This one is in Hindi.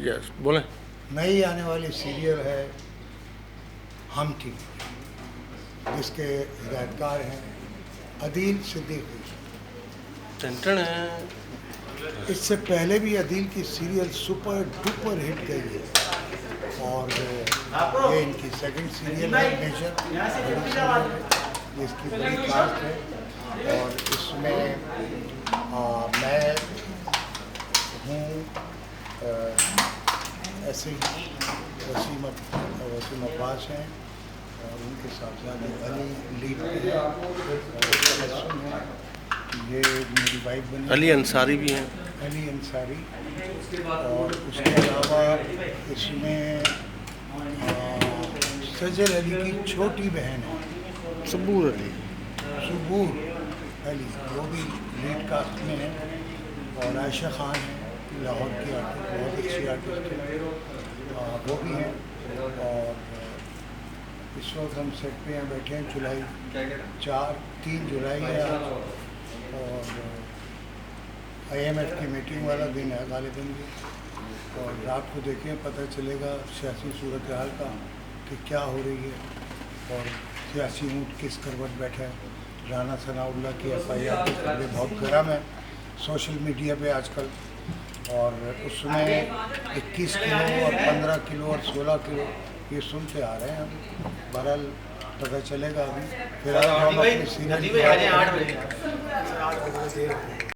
यस बोलें। नई आने वाली सीरियल है हम टीवी, जिसके हिदायतकार हैं अदील सिद्दीकी। टेंशन है। इससे पहले भी अदील की सीरियल सुपर डुपर हिट गई है और ये इनकी सेकंड सीरियल है नेचर, बड़ी सीरियल है, इसकी बड़ी कास्ट है और इसमें मैं हूँ ऐसे ही वसीम अब्बास हैं और उनके साहबजादे अली लीड पे हैं और तबस्सुम है, ये मेरी वाइफ बनी, अली अंसारी भी हैं। अली अंसारी। और उसके अलावा इसमें सजल अली की छोटी बहन है सबूर अली। सबूर अली, वो भी लीड कास्ट में है। और आयशा खान है, लाहौर की आर्टिस्ट, बहुत अच्छी आर्टिस्ट है, वो भी हैं। और इस वक्त हम सेट पे यहाँ बैठे हैं, जुलाई 3 जुलाई है आज और IMF की मीटिंग वाला दिन है गालिबन भी। और रात को देखें पता चलेगा सियासी सूरत हाल का कि क्या हो रही है और सियासी ऊँट किस करवट बैठा है। राना सनाउल्लाह की FIR की खबरें बहुत गर्म है सोशल मीडिया पे आजकल, और उसमें 21 किलो और 15 किलो और 16 किलो ये सुनते आ रहे हैं हम। बहरहाल पता चलेगा अभी। फिलहाल हम अपनी सीरियल